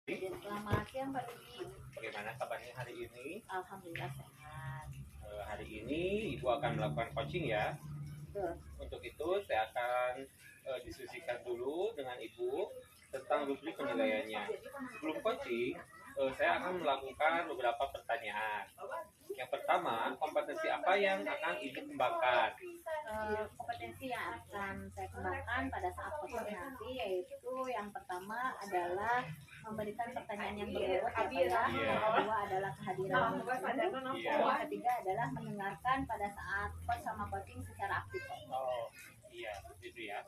Selamat siang Pak Rudi. Bagaimana kabarnya hari ini? Alhamdulillah sehat. Hari ini Ibu akan melakukan coaching ya. Betul. Untuk itu saya akan diskusikan dulu dengan Ibu tentang rubrik penilaiannya. Sebelum coaching, saya akan melakukan beberapa pertanyaan. Yang pertama, kompetensi apa yang akan Ibu kembangkan? Kompetensi yang akan saya kembangkan pada saat coaching nanti yaitu yang pertama adalah memberikan pertanyaan yang berbobot ya Pak ya. Yang kedua adalah kehadiran dan yang ketiga adalah mendengarkan pada saat coach sama coaching secara aktif. Oh iya, gitu ya.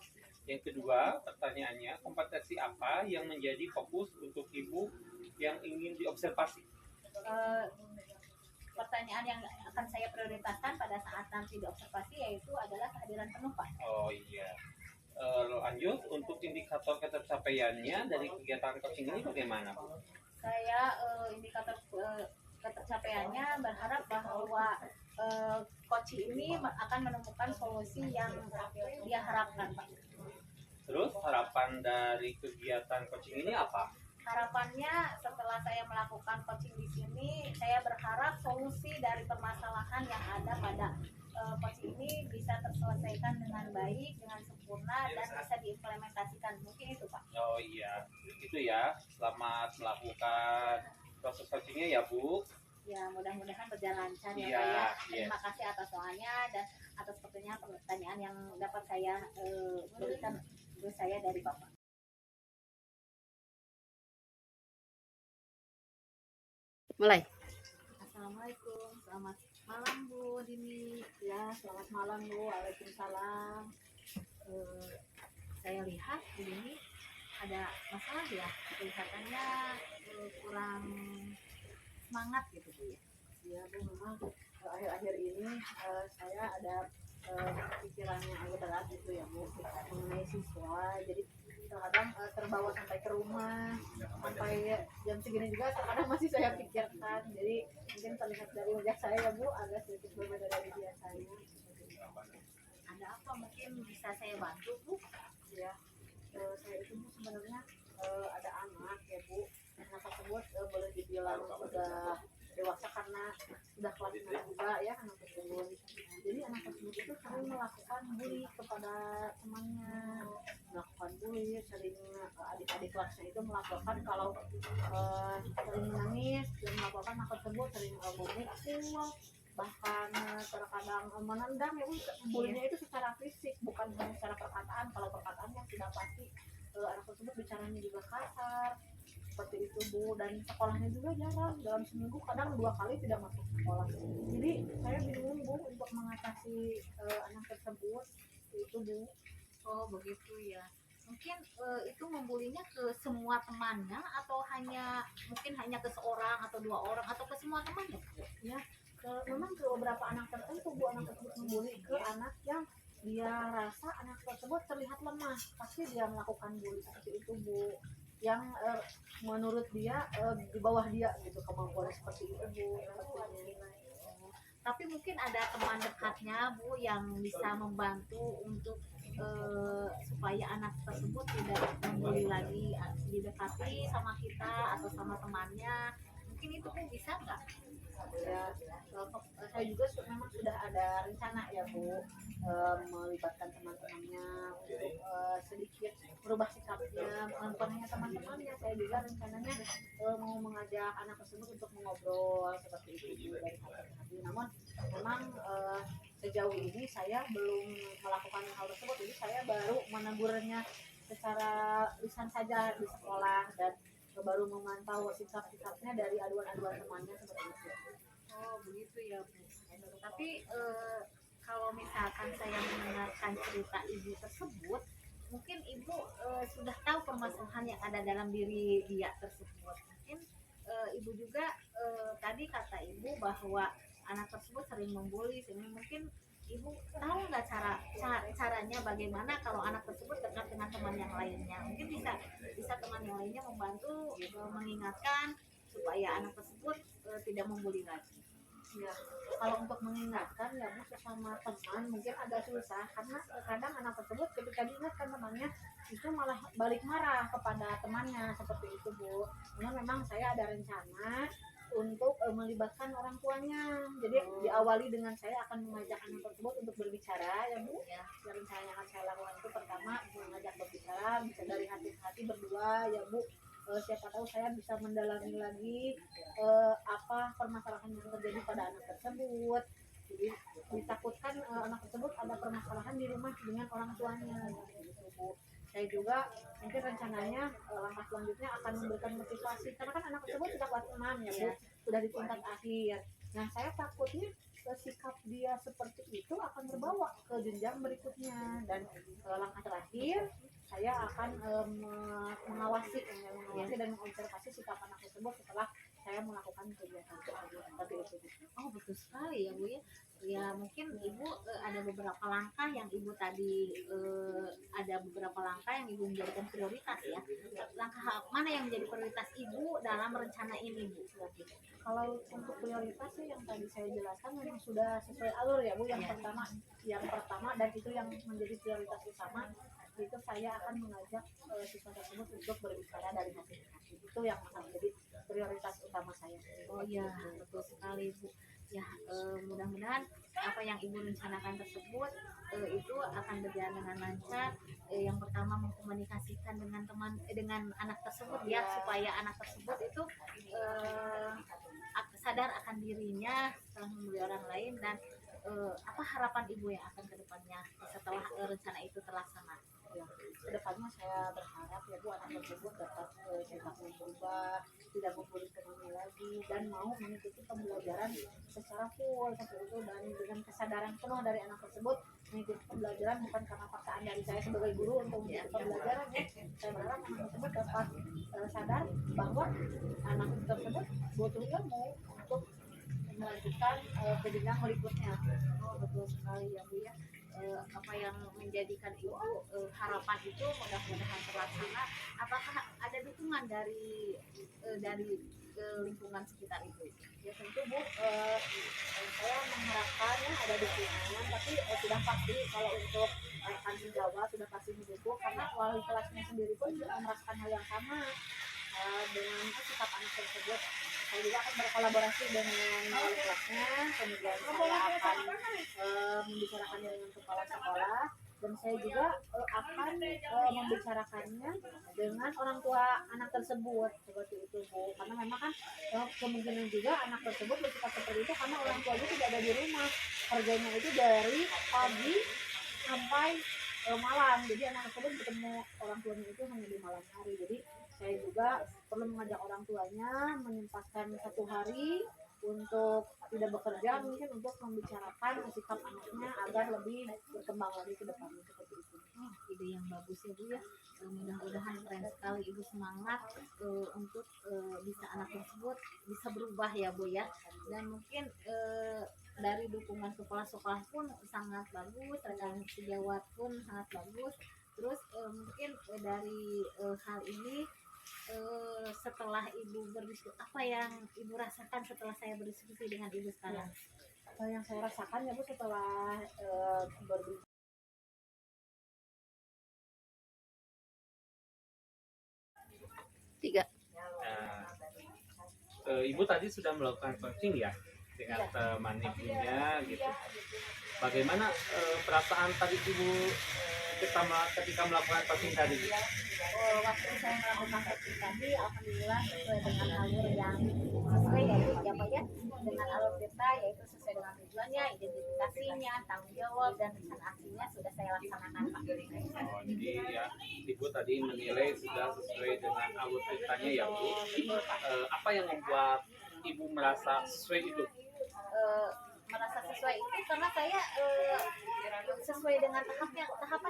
Yang kedua, pertanyaannya, kompetensi apa yang menjadi fokus untuk Ibu yang ingin diobservasi? Pertanyaan yang akan saya prioritaskan pada saat nanti diobservasi yaitu adalah kehadiran penuh Pak. Oh iya. Lanjut, untuk indikator ketercapaiannya dari kegiatan coaching ini bagaimana, Bu? Saya indikator ketercapaiannya berharap bahwa coach ini akan menemukan solusi yang dia harapkan Pak. Terus harapan dari kegiatan coaching ini apa? Harapannya setelah saya melakukan coaching di sini, saya berharap solusi dari permasalahan yang ada pada coaching ini bisa terselesaikan dengan baik, dengan sempurna dan bisa diimplementasikan. Mungkin itu Pak. Oh iya, itu ya. Selamat melakukan proses coachingnya ya, Bu. Ya, mudah-mudahan berjalan lancar ya Iya, Pak ya. yes. Terima kasih atas soalnya dan atas pertanyaan yang dapat saya berikan ke saya dari Bapak. Mulai. Assalamualaikum, selamat malam Bu Dini. Ya, selamat malam Bu. Waalaikumsalam. Saya lihat di sini ada masalah ya. Kelihatannya kurang semangat gitu Bu ya. Ya Bu, memang akhir-akhir ini saya ada pikiran yang agak berat gitu ya Bu mengenai siswa. Jadi terkadang terbawa sampai ke rumah, sampai jam segini juga terkadang masih saya pikirkan. Jadi mungkin terlihat dari wajah saya ya Bu agak sedikit berbeda dari biasanya. Ada apa mungkin bisa saya bantu Bu? Ya, saya itu Bu sebenarnya ada anak ya Bu. Anak tersebut boleh dibilang sudah dewasa karena sudah kelas 6 juga ya anak tersebut. Jadi anak tersebut itu sering melakukan bully kepada temannya, melakukan bully, sering adik-adik kelasnya itu melaporkan kalau sering menangis dan melaporkan anak tersebut sering memukul, bahkan terkadang menendang ya Bu. Bullynya itu secara fisik bukan hanya secara perkataan. Kalau perkataan yang sudah pasti anak tersebut bicaranya juga kasar seperti itu Bu, dan sekolahnya juga jarang, dalam seminggu kadang 2 kali tidak masuk sekolah. Jadi saya bingung Bu untuk mengatasi anak tersebut itu Bu. Oh begitu ya. Mungkin itu membulinya ke semua temannya atau mungkin hanya ke seorang atau 2 orang atau ke semua temannya? Ya, memang ke beberapa anak tertentu Bu, anak tersebut membuli ke anak yang dia rasa anak tersebut terlihat lemah, pasti dia melakukan bully seperti itu Bu, yang menurut dia di bawah dia gitu kemampuan seperti itu Bu. Tapi mungkin ada teman dekatnya Bu yang bisa membantu untuk supaya anak tersebut tidak membuli lagi, didekati sama kita atau sama temannya. Mungkin itu Bu bisa nggak? Ya, saya juga memang sudah ada rencana ya Bu, melibatkan teman-temannya untuk sedikit merubah sikapnya. Bukan hanya teman-temannya, saya juga rencananya mau mengajak anak tersebut untuk mengobrol seperti itu dari hati-hati. Namun memang sejauh ini saya belum melakukan hal tersebut, jadi saya baru menegurnya secara lisan saja di sekolah dan baru memantau sikap-sikapnya dari aduan-aduan temannya seperti itu. Oh begitu ya Bu. Tapi kalau misalkan saya mendengarkan cerita Ibu tersebut, mungkin Ibu sudah tahu permasalahan yang ada dalam diri dia tersebut. Mungkin Ibu juga tadi kata Ibu bahwa anak tersebut sering membuli, mungkin Ibu tahu nggak caranya bagaimana kalau anak tersebut dekat dengan teman yang lainnya? Mungkin bisa teman yang lainnya membantu mengingatkan supaya anak tersebut tidak membuli lagi. Ya, kalau untuk mengingatkan ya Bu sesama teman mungkin agak susah karena kadang anak tersebut ketika diingatkan temannya itu malah balik marah kepada temannya seperti itu Bu. Karena memang saya ada rencana untuk melibatkan orang tuanya. Jadi diawali dengan saya akan mengajak anak tersebut untuk berbicara ya Bu. Ya, rencana yang akan saya lakukan itu pertama mengajak berbicara bisa dari hati ke hati berdua ya Bu. Siapa tahu saya bisa mendalami lagi apa permasalahan yang terjadi pada anak tersebut. Jadi ditakutkan anak tersebut ada permasalahan di rumah dengan orang tuanya gitu Bu. Saya juga mungkin rencananya langkah selanjutnya akan memberikan motivasi karena kan anak tersebut sudah kelas 6 ya Bu, sudah di tingkat akhir. Nah saya takutnya sikap dia seperti itu akan terbawa ke jenjang berikutnya dan langkah terakhir saya akan mengawasi dan mengobservasi sikap anak tersebut setelah saya melakukan kegiatan seperti itu. Oh betul sekali ya Bu ya. Ya mungkin Ibu ada beberapa langkah yang Ibu tadi ada beberapa langkah yang Ibu menjadikan prioritas ya. Langkah mana yang menjadi prioritas Ibu dalam rencana ini Bu? Kalau untuk prioritas sih yang tadi saya jelaskan memang sudah sesuai alur ya Bu. Yang pertama dan itu yang menjadi prioritas utama itu saya akan mengajak siswa tersebut untuk berbicara dari hati ke hati. Itu yang akan menjadi prioritas utama saya. Oh iya betul sekali Bu. Ya mudah-mudahan apa yang Ibu rencanakan tersebut itu akan berjalan dengan lancar. Yang pertama mengkomunikasikan dengan dengan anak tersebut ya supaya anak tersebut itu sadar akan dirinya setelah membeli orang lain dan apa harapan Ibu yang akan kedepannya setelah rencana itu terlaksana? Ya, kedepannya saya berharap ya Bu anak tersebut dapat sikapnya berubah, tidak membuat temannya lagi dan mau mengikuti pembelajaran secara full seperti itu dan dengan kesadaran penuh dari anak tersebut mengikuti pembelajaran bukan karena paksaan dari saya sebagai guru untuk mengikuti pembelajaran ya. Saya berharap anak tersebut dapat sadar bahwa anak tersebut butuh ilmu untuk melanjutkan ke jenjang berikutnya. Oh betul sekali ya Bu ya. Apa yang menjadikan Ibu harapan itu mudah-mudahan terlaksana. Apakah ada dukungan dari lingkungan sekitar Ibu? Ya tentu Bu, saya mengharapkan ya ada dukungan, tapi sudah pasti kalau untuk rekan sejawat sudah pasti mendukung karena wali kelasnya sendiri pun merasakan hal yang sama dengan sikap anak tersebut. Saya juga akan berkolaborasi dengan wali kelasnya, kemudian saya akan membicarakan dengan kepala sekolah dan saya juga akan membicarakannya dengan orang tua anak tersebut seperti itu Bu. Karena memang kan kemungkinan juga anak tersebut bersikap seperti itu karena orang tuanya tidak ada di rumah, kerjanya itu dari pagi sampai malam, jadi anak tersebut bertemu orang tuanya itu hanya di malam hari. Jadi saya juga perlu mengajak orang tuanya menyempatkan satu hari untuk tidak bekerja mungkin untuk membicarakan sikap anaknya agar lebih berkembang lagi ke depannya seperti itu. Oh, ide yang bagus ya Bu ya. Mudah-mudahan keren sekali Ibu semangat untuk bisa anak tersebut bisa berubah ya Bu ya. Dan mungkin dari dukungan kepala sekolah pun sangat bagus, rekan sejawat pun sangat bagus. Terus mungkin dari hal ini setelah Ibu berdiskusi, apa yang Ibu rasakan setelah saya berdiskusi dengan Ibu sekarang? Apa yang saya rasakan ya Bu setelah berbicara Tiga. Ibu tadi sudah melakukan coaching ya dengan teman ibunya gitu. Bagaimana perasaan tadi Ibu ketika melakukan coaching tadi? Waktu saya melakukan coaching tadi, alhamdulillah sesuai dengan alur yang sesuai ya Pak ya, dengan alur kita yaitu sesuai dengan tujuannya, identifikasinya, tanggung jawab dan rencana aksinya sudah saya laksanakan Pak. Oh, jadi ya Ibu tadi menilai sudah sesuai dengan alur ceritanya ya Bu. Apa yang membuat Ibu merasa sesuai itu? Merasa sesuai itu karena saya sesuai dengan tahapannya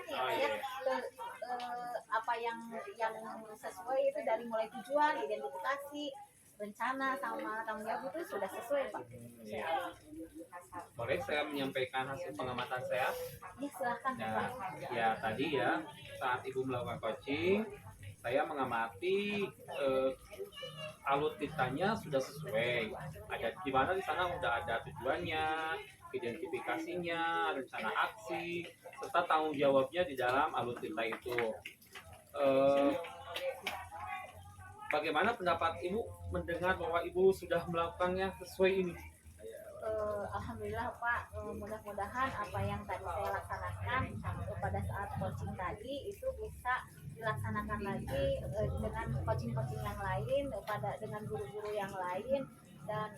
ya Pak ya. Apa yang sesuai itu dari mulai tujuan, identifikasi, rencana sama tanggung jawab itu sudah sesuai Pak. Boleh saya menyampaikan hasil pengamatan saya? Ya silahkan Ya, Pak. ya tadi ya saat Ibu melakukan coaching saya mengamati alutsistanya sudah sesuai. Ada di mana di sana udah ada tujuannya, identifikasinya, rencana aksi, serta tanggung jawabnya di dalam alutsista itu. Eh, Bagaimana pendapat Ibu mendengar bahwa Ibu sudah melakukannya sesuai ini? Alhamdulillah Pak, mudah-mudahan apa yang tadi saya laksanakan pada saat coaching tadi itu bisa dilaksanakan lagi dengan coaching-coaching yang lain, dengan guru-guru yang lain, dan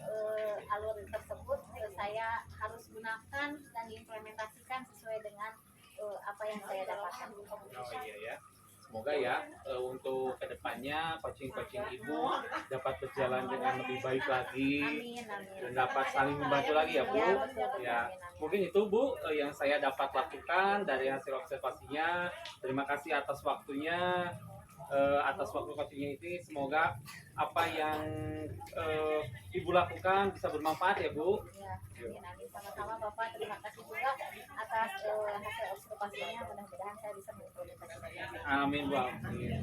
alur tersebut saya harus gunakan dan diimplementasikan sesuai dengan apa yang saya dapatkan. Oh iya ya. Semoga ya untuk kedepannya coaching-coaching Ibu dapat berjalan dengan lebih baik lagi. Amin, amin. Dan dapat saling membantu lagi ya Bu. Ya, betul, Ya, amin, amin. mungkin itu Bu yang saya dapat lakukan dari hasil observasinya. Terima kasih atas waktunya, atas waktu coachingnya ini. Semoga apa yang Ibu lakukan bisa bermanfaat ya Bu. Ya, amin, amin. Sama-sama Bapak, terima kasih juga atas hasil observasinya. Mudah-mudahan saya bisa mengimplementasikannya. Amin Bu. Amin.